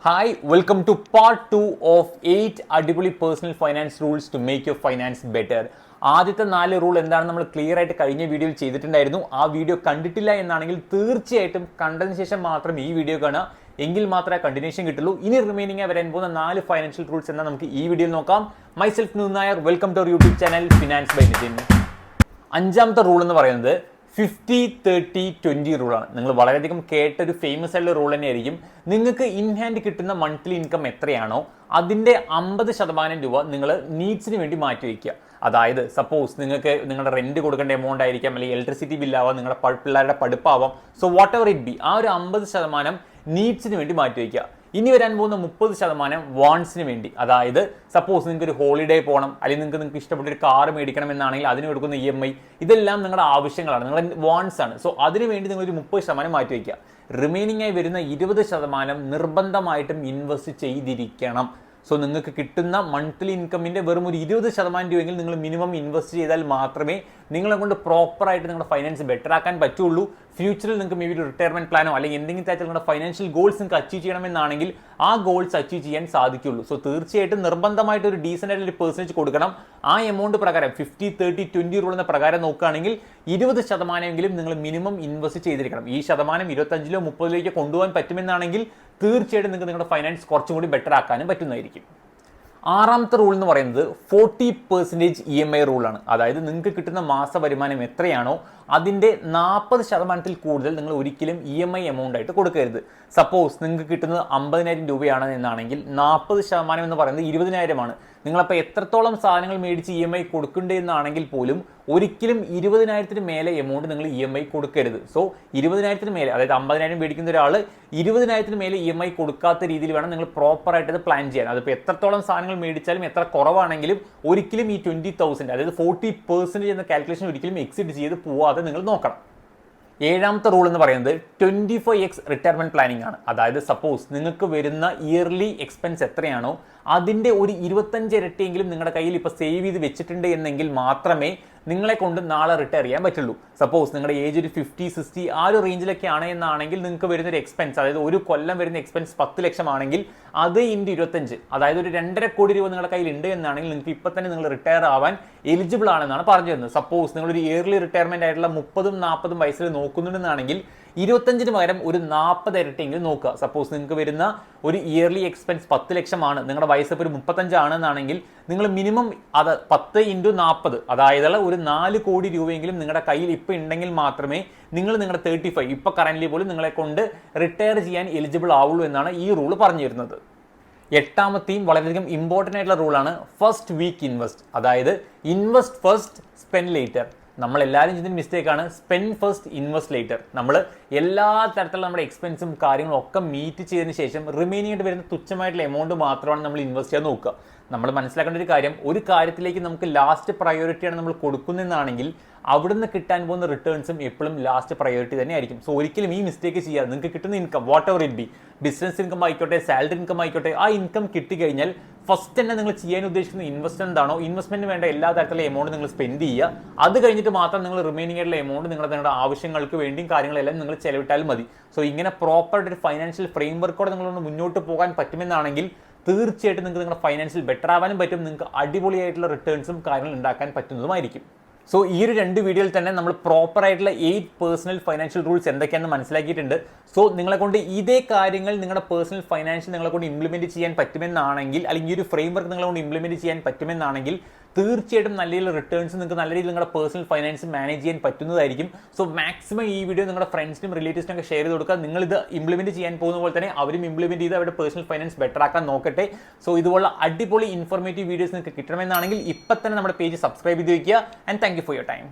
Hi, welcome to part 2 of 8 അടിപൊളി personal finance rules to make your finance better. ആദ്യത്തെ 4 rule എന്താണ് നമ്മൾ clear ആയിട്ട് കഴിഞ്ഞ വീഡിയോയിൽ ചെയ്തിട്ടുണ്ടായിരുന്നു. ആ വീഡിയോ കണ്ടിട്ടില്ല എന്നാണെങ്കിൽ തീർച്ചയായിട്ടും കണ്ടതിന് ശേഷം മാത്രം ഈ വീഡിയോ കാണുക, എങ്കിൽ മാത്രമേ കണ്ടിന്യൂഷൻ കിട്ടുള്ളൂ. ഇനി റിമൈനിങ് വരാൻ പോകുന്ന 4 ഫൈനാൻഷ്യൽ റൂൾസ് എന്നാൽ നമുക്ക് ഈ വീഡിയോയിൽ നോക്കാം. Myself Nithin Nair, welcome to our YouTube channel finance by Nithin. അഞ്ചാമത്തെ റൂൾ എന്ന് പറയുന്നത് 50-30-20 റൂളാണ്. നിങ്ങൾ വളരെയധികം കേട്ട ഒരു ഫേമസ് ആയിട്ടുള്ള റൂൾ തന്നെയായിരിക്കും. നിങ്ങൾക്ക് ഇൻ ഹാൻഡ് കിട്ടുന്ന മന്ത്ലി ഇൻകം എത്രയാണോ അതിൻ്റെ 50% രൂപ നിങ്ങൾ നീഡ്സിന് വേണ്ടി മാറ്റി വയ്ക്കുക. അതായത് സപ്പോസ് നിങ്ങൾക്ക് നിങ്ങളുടെ റെന്റ് കൊടുക്കേണ്ട എമൗണ്ട് ആയിരിക്കാം, അല്ലെങ്കിൽ ഇലക്ട്രിസിറ്റി ബില്ലാവാം, നിങ്ങളുടെ പിള്ളേരുടെ പഠിപ്പാവാം. So whatever it be, ആ ഒരു 50% നീഡ്സിന് വേണ്ടി മാറ്റി വയ്ക്കുക. ഇനി വരാൻ പോകുന്ന 30% വാണ്ട്സിന് വേണ്ടി, അതായത് സപ്പോസ് നിങ്ങൾക്ക് ഒരു ഹോളിഡേ പോകണം, അല്ലെങ്കിൽ നിങ്ങൾക്ക് ഇഷ്ടപ്പെട്ട ഒരു കാർ മേടിക്കണം എന്നാണെങ്കിൽ അതിന് കൊടുക്കുന്ന EMI, ഇതെല്ലാം നിങ്ങളുടെ ആവശ്യങ്ങളാണ്, നിങ്ങളുടെ വാണ്ട്സ് ആണ്. സോ അതിന് വേണ്ടി നിങ്ങൾ ഒരു 30% മാറ്റി വയ്ക്കുക. റിമൈനിങ് ആയി വരുന്ന 20% നിർബന്ധമായിട്ടും ഇൻവെസ്റ്റ് ചെയ്തിരിക്കണം. സോ നിങ്ങൾക്ക് കിട്ടുന്ന മന്ത്ലി ഇൻകമിൻ്റെ വെറും ഒരു 20% രൂപയെങ്കിൽ നിങ്ങൾ മിനിമം ഇൻവെസ്റ്റ് ചെയ്താൽ മാത്രമേ നിങ്ങളെ കൊണ്ട് പ്രോപ്പറായിട്ട് നിങ്ങളുടെ ഫൈനാൻസ് ബെറ്റർ ആക്കാൻ പറ്റുള്ളൂ. ഫ്യൂച്ചറിൽ നിങ്ങൾക്ക് മേ ബി ഒരു റിട്ടയർമെന്റ് പ്ലാനോ അല്ലെങ്കിൽ എന്തെങ്കിലും തരത്തിൽ നിങ്ങളുടെ ഫൈനാൻഷ്യൽ ഗോൾസ് നിങ്ങൾക്ക് അച്ചീവ് ചെയ്യണമെന്നാണെങ്കിൽ ആ ഗോൾസ് അച്ചീവ് ചെയ്യാൻ സാധിക്കുള്ളൂ. സോ തീർച്ചയായിട്ടും നിർബന്ധമായിട്ട് ഒരു ഡീസൻ്റ് ആയിട്ട് ഒരു പെർസെൻറ്റേജ് കൊടുക്കണം. ആ എമൗണ്ട് പ്രകാരം 50-30-20 റൂൾ എന്ന പ്രകാരം നോക്കുകയാണെങ്കിൽ 20% നിങ്ങൾ മിനിമം ഇൻവെസ്റ്റ് ചെയ്തിരിക്കണം. ഈ ശതമാനം 25-ലോ 30-ലേക്ക് കൊണ്ടുപോകാൻ പറ്റുമെന്നാണെങ്കിൽ തീർച്ചയായിട്ടും നിങ്ങൾക്ക് നിങ്ങളുടെ ഫൈനാൻസ് കുറച്ചും കൂടി ബെറ്റർ ആക്കാനും പറ്റുന്നതായിരിക്കും. ആറാമത്തെ റൂൾ എന്ന് പറയുന്നത് 40% EMI റൂളാണ്. അതായത് നിങ്ങൾക്ക് കിട്ടുന്ന മാസ വരുമാനം എത്രയാണോ അതിൻ്റെ 40% കൂടുതൽ നിങ്ങൾ ഒരിക്കലും EMI എമൗണ്ട് ആയിട്ട് കൊടുക്കരുത്. സപ്പോസ് നിങ്ങൾക്ക് കിട്ടുന്നത് 50,000 രൂപയാണ് എന്നാണെങ്കിൽ 40% എന്ന് പറയുന്നത് 20,000 ആണ്. നിങ്ങളപ്പോൾ എത്രത്തോളം സാധനങ്ങൾ മേടിച്ച് EMI കൊടുക്കേണ്ടതെന്നാണെങ്കിൽ പോലും ഒരിക്കലും 20,000-ന് മേലെ എമൗണ്ട് നിങ്ങൾ EMI കൊടുക്കരുത്. സോ 20,000-ന് മേലെ, അതായത് 50,000 മേടിക്കുന്ന ഒരാൾ 20,000-ന് മേലെ EMI കൊടുക്കാത്ത രീതിയിൽ വേണം നിങ്ങൾ പ്രോപ്പറായിട്ട് അത് പ്ലാൻ ചെയ്യാൻ. അതിപ്പോൾ എത്രത്തോളം സാധനങ്ങൾ മേടിച്ചാലും എത്ര കുറവാണെങ്കിലും ഒരിക്കലും ഈ 20,000, അതായത് 40% എന്ന കാൽക്കുലേഷൻ ഒരിക്കലും എക്സിഡ് ചെയ്ത് പോവാതെ നിങ്ങൾ നോക്കണം. ഏഴാമത്തെ റൂൾ എന്ന് പറയുന്നത് 25x റിട്ടയർമെന്റ് പ്ലാനിംഗ് ആണ്. അതായത് സപ്പോസ് നിങ്ങൾക്ക് വരുന്ന ഇയർലി എക്സ്പെൻസ് എത്രയാണോ അതിൻ്റെ ഒരു 25 ഇരട്ടിയെങ്കിലും നിങ്ങളുടെ കയ്യിൽ ഇപ്പോൾ സേവ് ചെയ്ത് വെച്ചിട്ടുണ്ട് എന്നെങ്കിൽ മാത്രമേ നിങ്ങളെ കൊണ്ട് നാളെ റിട്ടയർ ചെയ്യാൻ പറ്റുള്ളൂ. സപ്പോസ് നിങ്ങളുടെ ഏജ് ഒരു 50-60 ആ ഒരു റേഞ്ചിലൊക്കെ ആണ് എന്നാണെങ്കിൽ നിങ്ങൾക്ക് വരുന്നൊരു എക്സ്പെൻസ്, അതായത് ഒരു കൊല്ലം വരുന്ന എക്സ്പെൻസ് 10 ലക്ഷം ആണെങ്കിൽ അത് ഇൻറ്റു 25, അതായത് ഒരു 2.5 കോടി രൂപ നിങ്ങളുടെ കയ്യിൽ ഉണ്ട് എന്നാണെങ്കിൽ നിങ്ങൾക്ക് ഇപ്പം തന്നെ നിങ്ങൾ റിട്ടയർ ആവാൻ എലിജിബിൾ ആണെന്നാണ് പറഞ്ഞു തരുന്നത്. സപ്പോസ് നിങ്ങളൊരു ഇയർലി റിട്ടയർമെന്റ് ആയിട്ടുള്ള 30-40 വയസ്സിൽ നോക്കുന്നുണ്ടെന്നാണെങ്കിൽ 25-ന് പകരം ഒരു 40 ഇരട്ടിയെങ്കിലും നോക്കുക. സപ്പോസ് നിങ്ങൾക്ക് വരുന്ന ഒരു ഇയർലി എക്സ്പെൻസ് 10 ലക്ഷമാണ്, നിങ്ങളുടെ വയസ്സ് ഇപ്പോൾ ഒരു 35 ആണെന്നാണെങ്കിൽ നിങ്ങൾ മിനിമം അത് 10 × 40, അതായത് ഒരു 4 കോടി രൂപയെങ്കിലും നിങ്ങളുടെ കയ്യിൽ ഇപ്പോൾ ഉണ്ടെങ്കിൽ മാത്രമേ നിങ്ങൾ നിങ്ങളുടെ 35 ഇപ്പോൾ കറന്റ് പോലും നിങ്ങളെ കൊണ്ട് റിട്ടയർ ചെയ്യാൻ എലിജിബിൾ ആവുള്ളൂ എന്നാണ് ഈ റൂൾ പറഞ്ഞു തരുന്നത്. എട്ടാമത്തെയും വളരെയധികം ഇമ്പോർട്ടൻ്റ് ആയിട്ടുള്ള റൂളാണ് ഫസ്റ്റ് വീക്ക് ഇൻവെസ്റ്റ്. അതായത് ഇൻവെസ്റ്റ് ഫസ്റ്റ് സ്പെൻഡ് ലേറ്റർ. നമ്മളെല്ലാവരും ചെയ്യുന്ന മിസ്റ്റേക്കാണ് സ്പെൻഡ് ഫസ്റ്റ് ഇൻവെസ്റ്റ് ലേറ്റർ. നമ്മൾ എല്ലാ തരത്തിലുള്ള നമ്മുടെ എക്സ്പെൻസും കാര്യങ്ങളും ഒക്കെ മീറ്റ് ചെയ്തതിന് ശേഷം റിമൈനിങ് ആയിട്ട് വരുന്ന തുച്ഛമായിട്ടുള്ള എമൗണ്ട് മാത്രമാണ് നമ്മൾ ഇൻവെസ്റ്റ് ചെയ്യാൻ നോക്കുക. നമ്മൾ മനസ്സിലാക്കേണ്ട ഒരു കാര്യം, ഒരു കാര്യത്തിലേക്ക് നമുക്ക് ലാസ്റ്റ് പ്രയോറിറ്റിയാണ് നമ്മൾ കൊടുക്കുന്നതെന്നാണെങ്കിൽ അവിടുന്ന് കിട്ടാൻ പോകുന്ന റിട്ടേൺസും എപ്പോഴും ലാസ്റ്റ് പ്രയോറിറ്റി തന്നെ ആയിരിക്കും. സോ ഒരിക്കലും ഈ മിസ്റ്റേക്ക് ചെയ്യാതെ നിങ്ങൾക്ക് കിട്ടുന്ന income what ever it B, business income ആയിക്കോട്ടെ, സാലറി ഇൻകം ആയിക്കോട്ടെ, ആ ഇൻകം കിട്ടിക്കഴിഞ്ഞാൽ ഫസ്റ്റ് തന്നെ നിങ്ങൾ ചെയ്യാൻ ഉദ്ദേശിക്കുന്ന ഇൻവെസ്റ്റ്മെന്റ് എന്താണോ ഇൻവെസ്റ്റ്മെന്റ് വേണ്ട എല്ലാ തരത്തിലുള്ള എമൗണ്ട് നിങ്ങൾ സ്പെൻഡ് ചെയ്യുക. അത് കഴിഞ്ഞിട്ട് മാത്രം നിങ്ങൾ റിമൈനിങ് ആയിട്ടുള്ള എമൗണ്ട് നിങ്ങളുടെ ആവശ്യങ്ങൾക്ക് വേണ്ടിയും കാര്യങ്ങളെല്ലാം നിങ്ങൾ ചെലവിട്ടാൽ മതി. സോ ഇങ്ങനെ പ്രോപ്പറായിട്ട് ഒരു ഫൈനാൻഷ്യൽ ഫ്രെയിം വർക്കോടെ നിങ്ങളൊന്ന് മുന്നോട്ട് പോകാൻ പറ്റുമെന്നാണെങ്കിൽ തീർച്ചയായിട്ടും നിങ്ങൾക്ക് നിങ്ങളുടെ ഫൈനാൻഷ്യൽ ബെറ്റർ ആവാനും പറ്റും, നിങ്ങൾക്ക് അടിപൊളിയായിട്ടുള്ള റിട്ടേൺസും കാര്യങ്ങളും ഉണ്ടാക്കാൻ പറ്റുന്നതുമായിരിക്കും. സോ ഈ ഒരു 2 വീഡിയോയിൽ തന്നെ നമ്മൾ പ്രോപ്പറായിട്ടുള്ള 8 പേഴ്സണൽ ഫൈനാൻഷ്യൽ റൂൾസ് എന്തൊക്കെയാണെന്ന് മനസ്സിലാക്കിയിട്ടുണ്ട്. സോ നിങ്ങളെ കൊണ്ട് ഇതേ കാര്യങ്ങൾ നിങ്ങളുടെ പേഴ്സണൽ ഫൈനാൻഷ്യൽ നിങ്ങളെ കൊണ്ട് ഇംപ്ലിമെൻറ്റ് ചെയ്യാൻ പറ്റുമെന്നാണെങ്കിൽ, അല്ലെങ്കിൽ ഈ ഒരു ഫ്രെയിം വർക്ക് നിങ്ങളെ കൊണ്ട് ഇംപ്ലിമെൻറ്റ് ചെയ്യാൻ പറ്റുമെന്നാണെങ്കിൽ തീർച്ചയായിട്ടും നല്ല രീതിയിൽ റിട്ടേൺസ് നിങ്ങൾക്ക് നല്ല രീതിയിൽ നിങ്ങളുടെ പേഴ്സണൽ ഫൈനാൻസ് മാനേജ് ചെയ്യാൻ പറ്റുന്നതായിരിക്കും. സോ മാക്സിമം ഈ വീഡിയോ നിങ്ങളുടെ ഫ്രണ്ട്സിനും റിലേറ്റീവ്സിനും ഒക്കെ ഷെയർ ചെയ്ത് കൊടുക്കുക. നിങ്ങളിത് ഇംപ്ലിമെൻറ്റ് ചെയ്യാൻ പോകുന്ന പോലെ തന്നെ അവരും ഇംപ്ലിമെൻറ്റ് ചെയ്ത് അവരുടെ പേഴ്സണൽ ഫൈനാൻസ് ബെറ്റർ ആക്കാൻ നോക്കട്ടെ. സോ ഇതുപോലുള്ള അടിപൊളി ഇൻഫോർമേറ്റീവ് വീഡിയോസ് നിങ്ങൾക്ക് കിട്ടണമെന്നാണെങ്കിൽ ഇപ്പം തന്നെ നമ്മുടെ പേജ് സബ്സ്ക്രൈബ് ചെയ്ത് വയ്ക്കുക. And thank you for your time.